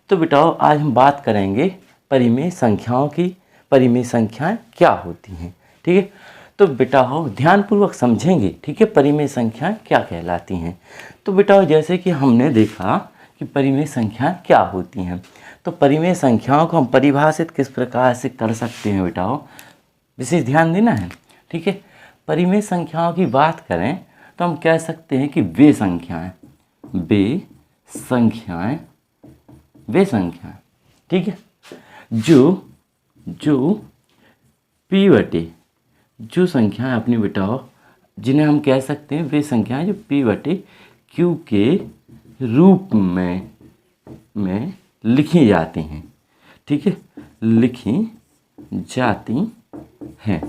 तो बेटाओ आज हम बात करेंगे परिमेय संख्याओं की। परिमेय संख्याएं क्या होती हैं, ठीक है। तो बेटाओ ध्यानपूर्वक समझेंगे, ठीक है, परिमेय संख्याएं क्या कहलाती हैं। तो बेटाओ जैसे कि हमने देखा कि परिमेय संख्याएं क्या होती हैं, तो परिमेय संख्याओं को हम परिभाषित किस प्रकार से कर सकते हैं बेटाओ, विशेष ध्यान देना है, ठीक है। परिमेय संख्याओं की बात करें तो हम कह सकते हैं कि वे संख्याएं, ठीक है, जो पी बटे जो संख्याएं अपनी बेटाओ, जिन्हें हम कह सकते हैं वे संख्याएं जो पी बटे क्यू के रूप में लिखी जाती हैं, ठीक है, लिखी जाती हैं।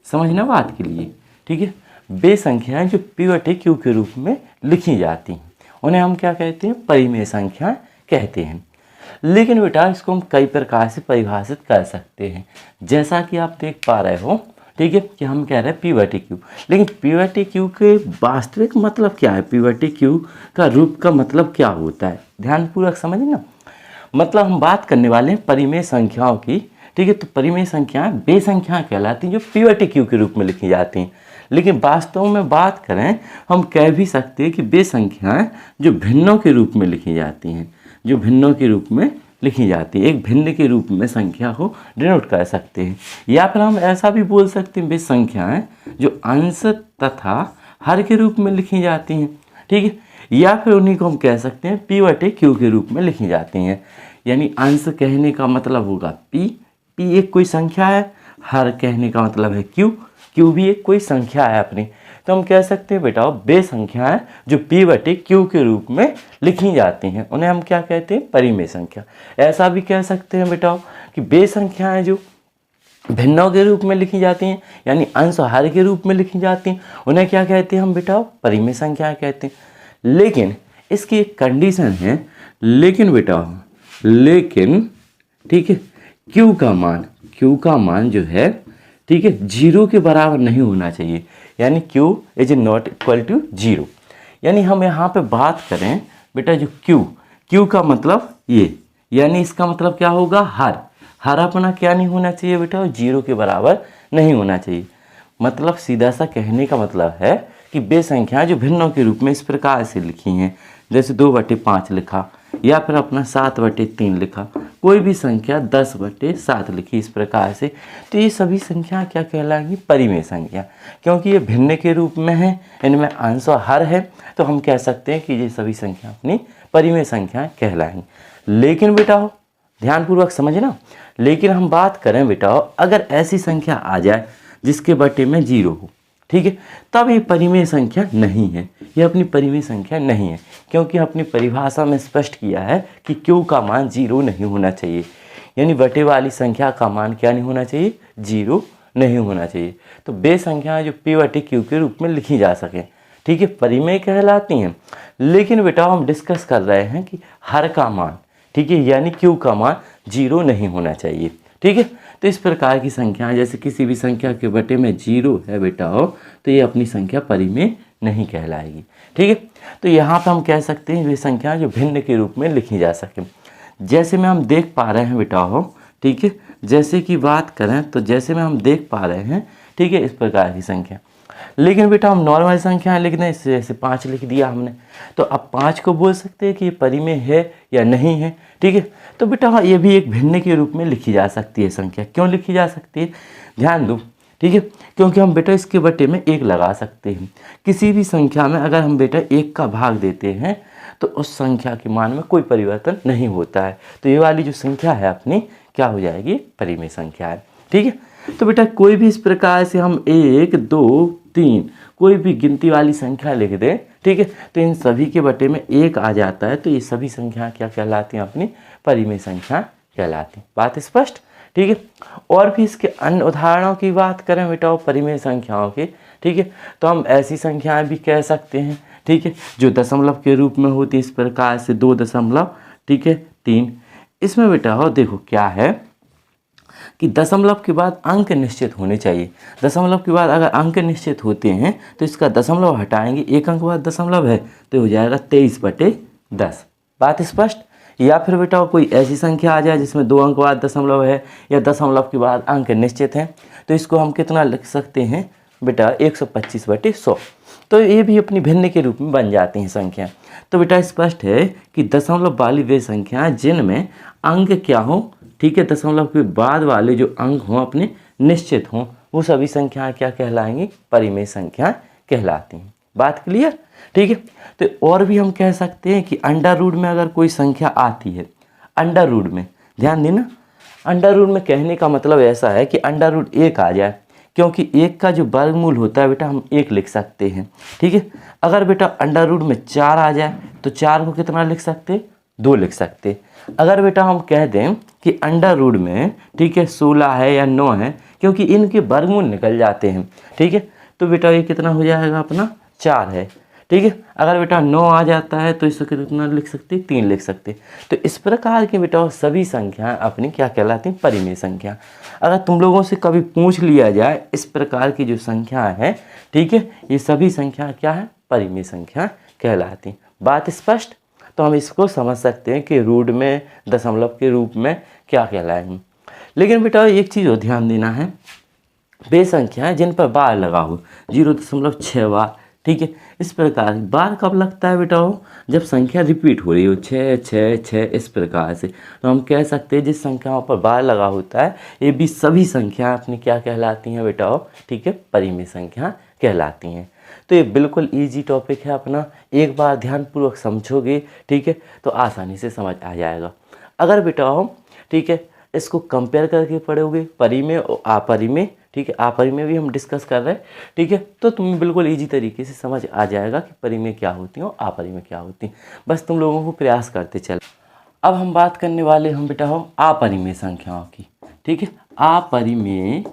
समझना बात के लिए, ठीक है। वे संख्याएं जो पी बटे क्यू के रूप में लिखी जाती हैं उन्हें हम क्या कहते हैं, परिमेय संख्याएं कहते हैं। लेकिन बेटा इसको हम कई प्रकार से परिभाषित कर सकते हैं, जैसा कि आप देख पा रहे हो, ठीक है, कि हम कह रहे हैं पी बटे क्यू। लेकिन पी बटे क्यू के वास्तविक मतलब क्या है, पी बटे क्यू का रूप का मतलब क्या होता है, ध्यानपूर्वक समझना। मतलब हम बात करने वाले हैं परिमेय संख्याओं की, ठीक है। तो परिमेय संख्याएं वे संख्याएं कहलाती हैं जो पी बटे क्यू के रूप में लिखी जाती हैं। लेकिन वास्तव में बात करें हम कह भी सकते हैं कि वे संख्याएं जो भिन्नों के रूप में लिखी जाती हैं, जो भिन्नों के रूप में लिखी जाती है, एक भिन्न के रूप में संख्या को डिनोट कर सकते हैं। या फिर हम ऐसा भी बोल सकते हैं वे संख्याएं जो अंश तथा हर के रूप में लिखी जाती हैं, ठीक है। या फिर उन्हीं को हम कह सकते हैं पी बटे क्यू के रूप में लिखी जाती हैं। यानी अंश कहने का मतलब होगा पी एक कोई संख्या है, हर कहने का मतलब है क्यू भी एक कोई संख्या है अपनी। तो हम कह सकते हैं बेटा वे संख्याएं जो पी बटे क्यू के रूप में लिखी जाती हैं उन्हें हम क्या कहते हैं, परिमेय संख्या। ऐसा भी कह सकते हैं बेटा कि वे संख्याएं जो भिन्नों के रूप में लिखी जाती हैं, यानी अंश और हर के रूप में लिखी जाती हैं, उन्हें क्या कहते हैं हम बेटा, परिमेय संख्याएं कहते हैं। लेकिन इसकी एक कंडीशन है, लेकिन ठीक है, क्यू का मान जो है, ठीक है, 0 के बराबर नहीं होना चाहिए। यानी Q is not equal to 0। यानी हम यहाँ पे बात करें बेटा जो Q का मतलब ये, यानी इसका मतलब क्या होगा, हर अपना क्या नहीं होना चाहिए बेटा, 0 के बराबर नहीं होना चाहिए। मतलब सीधा सा कहने का मतलब है कि वे संख्याएं जो भिन्नों के रूप में इस प्रकार से लिखी हैं, जैसे 2/5 लिखा, या फिर अपना 7/3 लिखा, कोई भी संख्या 10/7 लिखी इस प्रकार से, तो ये सभी संख्या क्या कहलाएंगी, परिमेय संख्या। क्योंकि ये भिन्न के रूप में है, इनमें अंश और हर है, तो हम कह सकते हैं कि ये सभी संख्या अपनी परिमेय संख्याएं कहलाएंगी। लेकिन बेटा ध्यानपूर्वक समझना, लेकिन हम बात करें बेटा अगर ऐसी संख्या आ जाए जिसके बटे में 0 हो, ठीक है, तब ये परिमेय संख्या नहीं है, ये अपनी परिमेय संख्या नहीं है। क्योंकि अपनी परिभाषा में स्पष्ट किया है कि क्यू का मान 0 नहीं होना चाहिए, यानी बटे वाली संख्या का मान क्या नहीं होना चाहिए, 0 नहीं होना चाहिए। तो वे संख्याएं जो पी बटे क्यू के रूप में लिखी जा सकें, ठीक है, परिमेय कहलाती हैं। लेकिन बेटा हम डिस्कस कर रहे हैं कि हर का मान, ठीक है, यानी क्यू का मान 0 नहीं होना चाहिए, ठीक है। तो इस प्रकार की संख्या, जैसे किसी भी संख्या के बटे में 0 है बेटा तो ये अपनी संख्या परिमेय नहीं कहलाएगी, ठीक है। तो यहाँ पर हम कह सकते हैं वे संख्या जो भिन्न के रूप में लिखी जा सके, जैसे में हम देख पा रहे हैं बेटा ठीक है, जैसे कि बात करें तो जैसे में हम देख पा रहे हैं, ठीक है, इस प्रकार की संख्या। लेकिन बेटा हम नॉर्मल संख्याएं लिख दें, जैसे 5 लिख दिया हमने, तो अब 5 को बोल सकते हैं कि ये परिमेय है या नहीं है, ठीक है। तो बेटा हाँ, ये भी एक भिन्न के रूप में लिखी जा सकती है संख्या। क्यों लिखी जा सकती है, ध्यान दो, ठीक है, क्योंकि हम बेटा इसके बटे में 1 लगा सकते हैं। किसी भी संख्या में अगर हम बेटा 1 का भाग देते हैं तो उस संख्या के मान में कोई परिवर्तन नहीं होता है। तो ये वाली जो संख्या है अपनी क्या हो जाएगी, परिमेय संख्या है, ठीक है। तो बेटा कोई भी इस प्रकार से हम 1, 2, 3 कोई भी गिनती वाली संख्या लिख दें, ठीक है, तो इन सभी के बटे में 1 आ जाता है, तो ये सभी संख्या क्या कहलाती हैं, अपनी परिमेय संख्या कहलाती हैं। बात स्पष्ट, ठीक है। और भी इसके अन्य उदाहरणों की बात करें बेटा परिमेय संख्याओं के, ठीक है, तो हम ऐसी संख्याएं भी कह सकते हैं, ठीक है, जो दशमलव के रूप में होती है, इस प्रकार से 2, ठीक है, 3। इसमें बेटा देखो क्या है कि दशमलव के बाद अंक निश्चित होने चाहिए। दशमलव के बाद अगर अंक निश्चित होते हैं तो इसका दशमलव हटाएंगे, 1 अंक बाद दशमलव है तो हो जाएगा 23/10। बात स्पष्ट। या फिर बेटा कोई ऐसी संख्या आ जाए जिसमें 2 अंक बाद दशमलव है या दशमलव के बाद अंक निश्चित हैं, तो इसको हम कितना लिख सकते हैं बेटा 125/100। तो ये भी अपनी भिन्न के रूप में बन जाती हैं संख्या। तो बेटा स्पष्ट है कि दशमलव वाली वे संख्याएं जिनमें अंक क्या हो, ठीक है, दशमलव के बाद वाले जो अंक हों अपने निश्चित हों, वो सभी संख्याएं क्या कहलाएंगी, परिमेय संख्या कहलाती हैं। बात क्लियर, ठीक है। तो और भी हम कह सकते हैं कि अंडर रूट में अगर कोई संख्या आती है, अंडर रूट में ध्यान देना, अंडर रूट में कहने का मतलब ऐसा है कि अंडर रूट 1 आ जाए, क्योंकि 1 का जो वर्गमूल होता है बेटा हम 1 लिख सकते हैं, ठीक है। अगर बेटा अंडर रूट में 4 आ जाए तो 4 को कितना लिख सकते, 2 लिख सकते। अगर बेटा हम कह दें कि अंडर रूट में, ठीक है, 16 है या 9 है, क्योंकि इनके वर्गमूल निकल जाते हैं, ठीक है, तो बेटा ये कितना हो जाएगा अपना 4 है, ठीक है। अगर बेटा 9 आ जाता है तो इसको कितना लिख सकते, 3 लिख सकते। तो इस प्रकार के बेटा सभी संख्याएं अपनी क्या कहलाती हैं, परिमेय संख्या। अगर तुम लोगों से कभी पूछ लिया जाए इस प्रकार की जो संख्याएं हैं, ठीक है, ये सभी संख्याएं क्या है, परिमेय संख्या कहलाती। बात स्पष्ट। तो हम इसको समझ सकते हैं कि रूट में, दशमलव के रूप में क्या कहलाएंगे। लेकिन बेटा एक चीज़ और ध्यान देना है, वे संख्याएं जिन पर बार लगा हो 0.6 बार, ठीक है, इस प्रकार बार कब लगता है बेटा हो, जब संख्या रिपीट हो रही हो 6 6 6 इस प्रकार से, तो हम कह सकते हैं जिस संख्याओं पर बार लगा होता है ये भी सभी संख्याएं अपनी क्या कहलाती हैं बेटा हो, ठीक है, परिमेय संख्या कहलाती हैं। तो ये बिल्कुल इजी टॉपिक है अपना, एक बार ध्यानपूर्वक समझोगे, ठीक है, तो आसानी से समझ आ जाएगा। अगर बेटा हो, ठीक है, इसको कंपेयर करके पढ़ोगे परिमेय और अपरिमेय, ठीक है, अपरिमेय भी हम डिस्कस कर रहे हैं, ठीक है, तो तुम्हें बिल्कुल इजी तरीके से समझ आ जाएगा कि परिमेय क्या होती हैं और अपरिमेय क्या होती हैं। बस तुम लोगों को प्रयास करते चल। अब हम बात करने वाले हम बेटा हो अपरिमेय संख्याओं की, ठीक है। अपरिमेय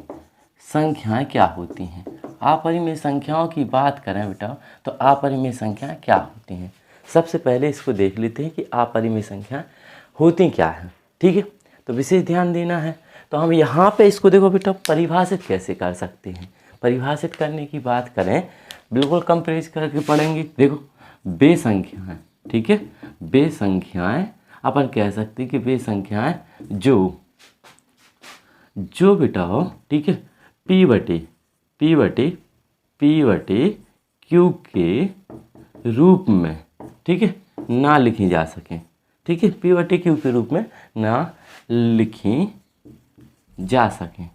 संख्याएं क्या होती हैं, अपरिमेय संख्याओं की बात करें बेटा तो अपरिमेय संख्याएं क्या होती हैं। सबसे पहले इसको देख लेते हैं कि अपरिमेय संख्याएं होती क्या हैं, ठीक है, तो विशेष ध्यान देना है। तो हम यहाँ पे इसको देखो बेटा परिभाषित कैसे कर सकते हैं। परिभाषित करने की बात करें, बिल्कुल कंपेयर करके पढ़ेंगे। देखो वे संख्याएं, ठीक है, वे संख्याएं अपन कह सकते हैं कि वे संख्याएं जो बेटा हो, ठीक है, P/Q के रूप में, ठीक है, ना लिखी जा सकें, ठीक है, P/Q के रूप में ना लिखी जा सकें,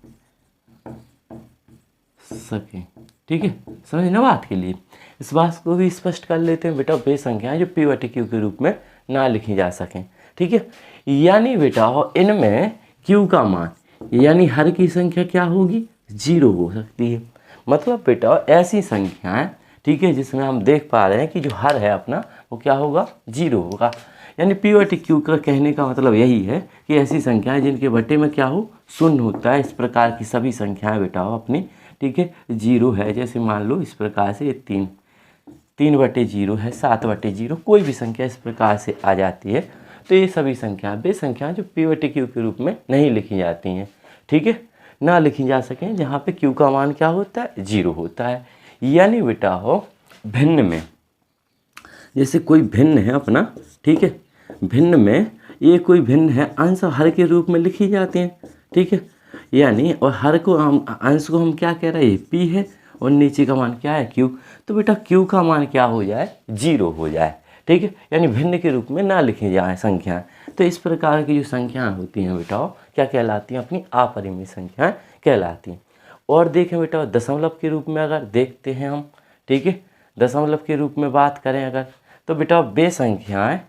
ठीक है, समझ ना बात के लिए। इस बात को भी स्पष्ट कर लेते हैं बेटा, वे संख्याएं जो P/Q के रूप में ना लिखी जा सकें, ठीक है, यानी बेटा हो इनमें Q का मान, यानी हर की संख्या क्या होगी, 0 हो सकती है। मतलब बेटा ऐसी संख्याएं, ठीक है, जिसमें हम देख पा रहे हैं कि जो हर है अपना वो क्या होगा, 0 होगा। यानी P/Q का कहने का मतलब यही है कि ऐसी संख्याएं जिनके बट्टे में क्या हो, शून्य होता है। इस प्रकार की सभी संख्याएं बेटा हो अपनी, ठीक है, 0 है। जैसे मान लो इस प्रकार से 3/0 है, 7/0, कोई भी संख्या इस प्रकार से आ जाती है। तो ये सभी संख्याएं वे संख्याएं जो P/Q के रूप में नहीं लिखी जाती हैं, ठीक है, ना लिखी जा सकें, जहाँ पे Q का मान क्या होता है, 0 होता है। यानी बेटा हो भिन्न में, जैसे कोई भिन्न है अपना, ठीक है, भिन्न में ये कोई भिन्न है, अंश हर के रूप में लिखी जाते हैं, ठीक है, यानी और हर को हम अंश को हम क्या कह रहे हैं, P है, और नीचे का मान क्या है, Q। तो बेटा Q का मान क्या हो जाए, 0 हो जाए, ठीक है, यानी भिन्न के रूप में ना लिखी जाए संख्याएं। तो इस प्रकार की जो संख्याएं होती हैं बेटा क्या कहलाती हैं, अपनी अपरिमेय संख्याएं कहलाती हैं। और देखें बेटा दशमलव के रूप में अगर देखते हैं हम, ठीक है, दशमलव के रूप में बात करें अगर, तो बेटा वे संख्याएं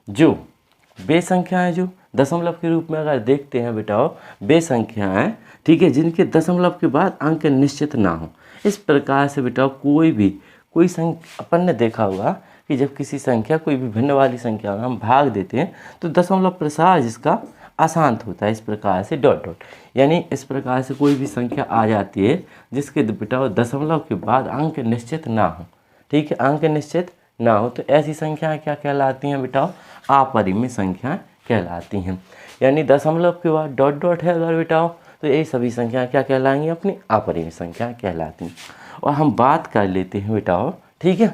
जो दशमलव के रूप में अगर देखते हैं बेटा वे संख्याएं, ठीक है, जिनके दशमलव के बाद अंक निश्चित ना हो। इस प्रकार से बेटा कोई संख्या अपन ने देखा होगा कि जब किसी संख्या कोई भी भिन्न वाली संख्या में हम भाग देते हैं तो दशमलव प्रसार जिसका अशांत होता है, इस प्रकार से डॉट डॉट, यानी इस प्रकार से कोई भी संख्या आ जाती है जिसके बेटा दशमलव के बाद अंक निश्चित ना हो, ठीक है, अंक निश्चित ना हो, तो ऐसी संख्याएं क्या कहलाती हैं बेटा, अपरिमेय संख्याएं कहलाती हैं। यानी दशमलव के बाद डॉट डॉट है अगर बेटा तो ये सभी संख्याएं क्या कहलाएंगी, अपनी अपरिमेय संख्याएं कहलाती हैं। और हम बात कर लेते हैं बेटा, ठीक है,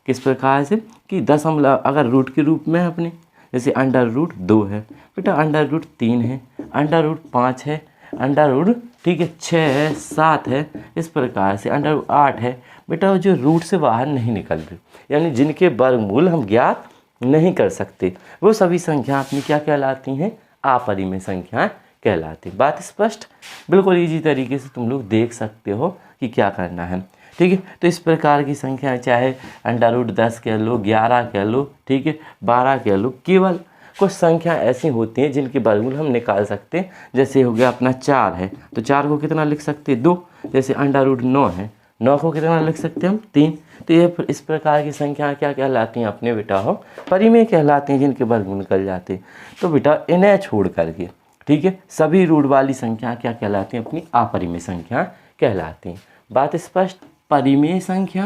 किस प्रकार से कि दशमलव अगर रूट के रूप में है अपने, जैसे अंडर रूट 2 है बेटा, अंडर रूट 3 है, अंडर रूट 5 है, अंडर रूट ठीक है 6 है, 7 है, इस प्रकार से अंडर रूट 8 है बेटा, जो रूट से बाहर नहीं निकलते, यानी जिनके वर्गमूल हम ज्ञात नहीं कर सकते, वो सभी संख्या अपनी क्या कहलाती हैं, अपरिमेय संख्याएं कहलाती। बात स्पष्ट, बिल्कुल इजी तरीके से तुम लोग देख सकते हो कि क्या करना है। ठीक है, तो इस प्रकार की संख्या चाहे अंडर रूट 10 कह लो, 11 कह लो, ठीक है 12 कह लो, केवल कुछ संख्या ऐसी होती हैं जिनके वर्गमूल हम निकाल सकते हैं। जैसे हो गया अपना 4 है तो 4 को कितना लिख सकते हैं 2, जैसे अंडर रूट 9 है 9 को कितना लिख सकते हैं हम 3। तो ये इस प्रकार की संख्या क्या कहलाती हैं अपने बेटा हो, परिमेय कहलाती हैं, जिनके वर्गमूल निकल जाते हैं। तो बेटा इन्हें छोड़ करके ठीक है सभी रूट वाली संख्या क्या कहलाती हैं, अपनी अपरिमेय संख्या कहलाती हैं। बात स्पष्ट, परिमेय संख्या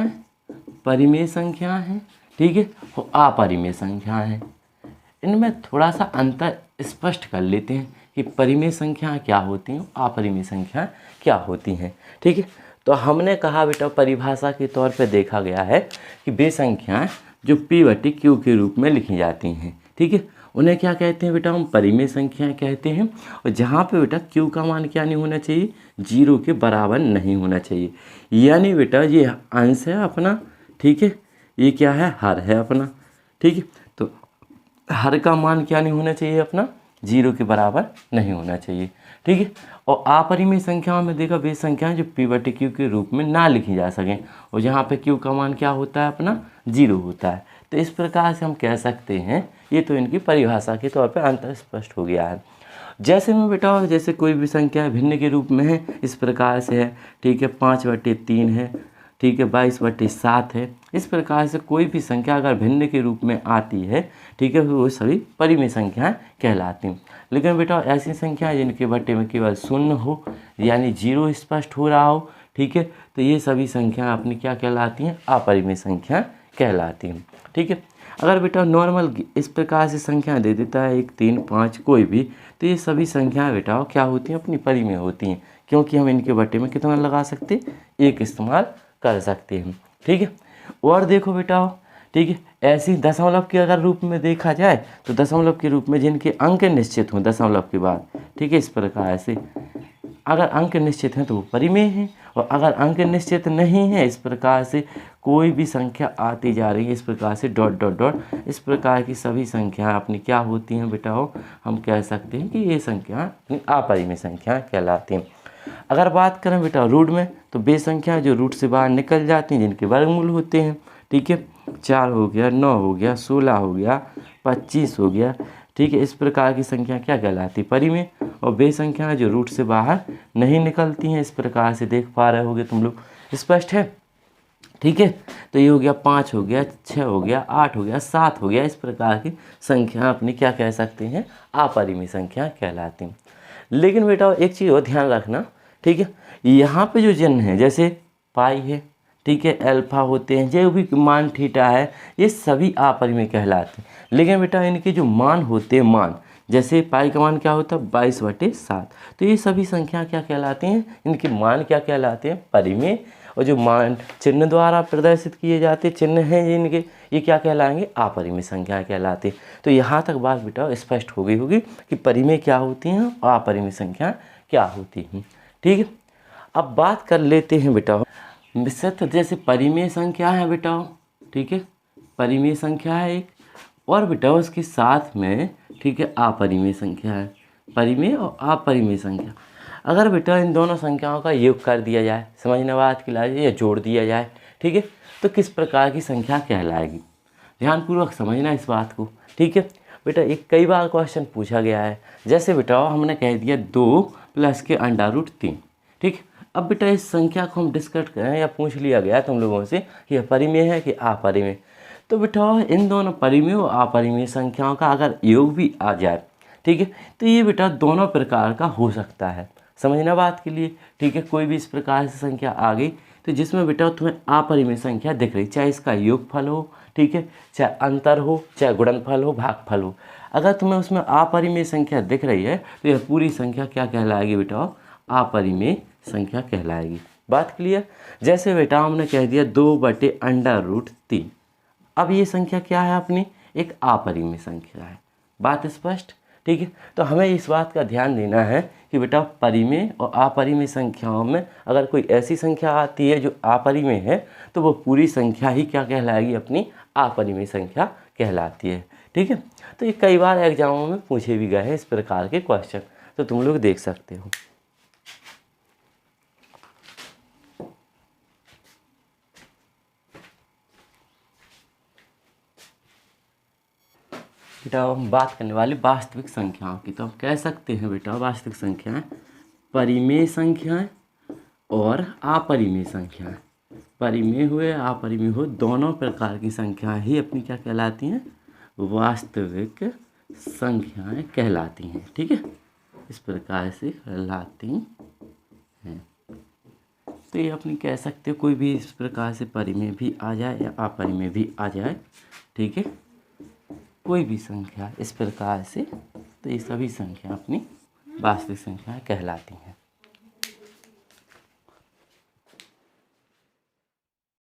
है ठीक है, और अपरिमेय संख्या है, इनमें थोड़ा सा अंतर स्पष्ट कर लेते हैं कि परिमेय संख्या क्या होती हैं, अपरिमेय संख्या क्या होती हैं। ठीक है, तो हमने कहा बेटा परिभाषा के तौर पे देखा गया है कि वे संख्याएं जो P/Q के रूप में लिखी जाती हैं, ठीक है, उन्हें क्या कहते हैं बेटा, हम परिमेय संख्याएं कहते हैं। और जहाँ पे बेटा Q का मान क्या नहीं होना चाहिए, 0 के बराबर नहीं होना चाहिए, यानी बेटा ये अंश है अपना, ठीक है, ये क्या है, हर है अपना, ठीक है, तो हर का मान क्या नहीं होना चाहिए अपना, 0 के बराबर नहीं होना चाहिए। ठीक है, और अपरिमेय संख्याओं में देखा वे संख्याएं जो P/Q के रूप में ना लिखी जा सकें, और जहाँ पे Q का मान क्या होता है अपना, 0 होता है। तो इस प्रकार से हम कह सकते हैं, ये तो इनकी परिभाषा के तौर पे अंतर स्पष्ट हो गया है। जैसे में बेटा जैसे कोई भी संख्या भिन्न के रूप में है, इस प्रकार से है, ठीक है 5/3 है, ठीक है 22/7 है, इस प्रकार से कोई भी संख्या अगर भिन्न के रूप में आती है, ठीक है, वो सभी परिमेय संख्याएं कहलाती हैं। लेकिन बेटा ऐसी संख्या जिनके बट्टे में केवल 0 हो, यानी 0 स्पष्ट हो रहा हो, ठीक है, तो ये सभी संख्याएं अपनी क्या कहलाती हैं, अपरिमेय संख्या कहलाती हैं। ठीक है, अगर बेटा नॉर्मल इस प्रकार से संख्या दे देता है 1 3 5 कोई भी, तो ये सभी संख्याएं बेटा क्या होती हैं, अपनी परिमेय होती हैं, क्योंकि हम इनके बट्टे में कितना लगा सकते हैं, 1 इस्तेमाल कर सकते हैं। ठीक है, और देखो बेटा ठीक है, ऐसी दशमलव के अगर रूप में देखा जाए तो दशमलव के रूप में जिनके अंक निश्चित हों दशमलव के बाद, ठीक है, इस प्रकार से अगर अंक निश्चित हैं तो वो परिमेय हैं, और अगर अंक निश्चित नहीं है, इस प्रकार से कोई भी संख्या आती जा रही है, इस प्रकार से डॉट डॉट डॉट, इस प्रकार की सभी संख्याएं अपनी क्या होती हैं बेटा हम कह सकते हैं कि ये संख्या अपनी अपरिमेय संख्या कहलाती हैं। अगर बात करें बेटा रूट में, तो वे संख्याएं जो रूट से बाहर निकल जाती हैं, जिनके वर्गमूल होते हैं, ठीक है 4 हो गया, 9 हो गया, 16 हो गया, 25 हो गया, ठीक है, इस प्रकार की संख्या क्या कहलाती, परिमेय। और वे संख्याएं जो रूट से बाहर नहीं निकलती हैं, इस प्रकार से देख पा रहे होगे तुम लोग, स्पष्ट है। ठीक है, तो ये हो गया 5 हो गया, 6 हो गया, 8 हो गया, 7 हो गया, इस प्रकार की संख्या अपनी क्या कह सकते हैं, अपरिमेय संख्या कहलाती हैं। लेकिन बेटा एक चीज़ और ध्यान रखना, ठीक है, यहाँ पे जो चिन्ह है जैसे पाई है, ठीक है, अल्फा होते हैं, जो भी मान थीटा है, ये सभी अपरिमेय कहलाते हैं। लेकिन बेटा इनके जो मान होते हैं, मान जैसे पाई का मान क्या होता है 22/7, तो ये सभी संख्या क्या कहलाती हैं, इनके मान क्या कहलाते हैं, परिमेय। और जो मान चिन्ह द्वारा प्रदर्शित किए जाते चिन्ह हैं इनके, ये क्या कहलाएंगे, अपरिमेय संख्या कहलाते हैं। तो यहाँ तक बात बेटा स्पष्ट हो गई होगी कि परिमेय क्या होती हैं और अपरिमेय संख्या क्या होती हैं। ठीक है, अब बात कर लेते हैं बेटा मिश्रित, जैसे परिमेय संख्या है बेटा, ठीक है, परिमेय संख्या है एक, और बेटा उसके साथ में ठीक है अपरिमेय संख्या है, परिमेय और अपरिमेय संख्या। अगर बेटा इन दोनों संख्याओं का योग कर दिया जाए, समझने बात की लाइए, या जोड़ दिया जाए, ठीक है, तो किस प्रकार की संख्या कहलाएगी, ध्यानपूर्वक समझना इस बात को। ठीक है बेटा, एक कई बार क्वेश्चन पूछा गया है, जैसे बेटा हमने कह दिया 2 + के √3, ठीक। अब बेटा इस संख्या को हम डिस्कस करें या पूछ लिया गया तुम लोगों से कि यह परिमेय है कि अपरिमेय, तो बेटा इन दोनों परिमेय और अपरिमेय संख्याओं का अगर योग भी आ जाए, ठीक है, तो ये बेटा दोनों प्रकार का हो सकता है, समझना बात के लिए। ठीक है, कोई भी इस प्रकार से संख्या आ गई तो जिसमें बेटा तुम्हें अपरिमेय संख्या दिख रही, चाहे इसका योगफल हो, ठीक है, चाहे अंतर हो, चाहे गुणनफल हो, भागफल हो, अगर तुम्हें उसमें अपरिमेय संख्या दिख रही है तो यह पूरी संख्या क्या कहलाएगी बेटा, अपरिमेय संख्या कहलाएगी। बात क्लियर। जैसे बेटा हमने कह दिया 2/√3, अब ये संख्या क्या है अपनी, एक अपरिमेय संख्या है। बात स्पष्ट, ठीक है। तो हमें इस बात का ध्यान देना है कि बेटा परिमेय और अपरिमेय संख्याओं में अगर कोई ऐसी संख्या आती है जो अपरिमेय है तो वो पूरी संख्या ही क्या कहलाएगी, अपनी अपरिमेय संख्या कहलाती है, ठीक है। तो ये कई बार एग्जामों में पूछे भी गए हैं इस प्रकार के क्वेश्चन, तो तुम लोग देख सकते हो। बेटा हम बात करने वाले वास्तविक संख्याओं की, तो हम कह सकते हैं बेटा वास्तविक संख्याएं परिमेय संख्याएं और अपरिमेय संख्याएं। परिमेय हुए अपरिमेय हो, दोनों प्रकार की संख्याएं ही अपनी क्या कहलाती हैं, वास्तविक संख्याएं कहलाती हैं, ठीक है। इस प्रकार से कहलाती हैं। तो ये अपनी कह सकते हो कोई भी इस प्रकार से परिमेय भी आ जाए या अपरिमेय भी आ जाए, ठीक है। कोई भी संख्या इस प्रकार से, तो ये सभी संख्या अपनी वास्तविक संख्याएं कहलाती हैं।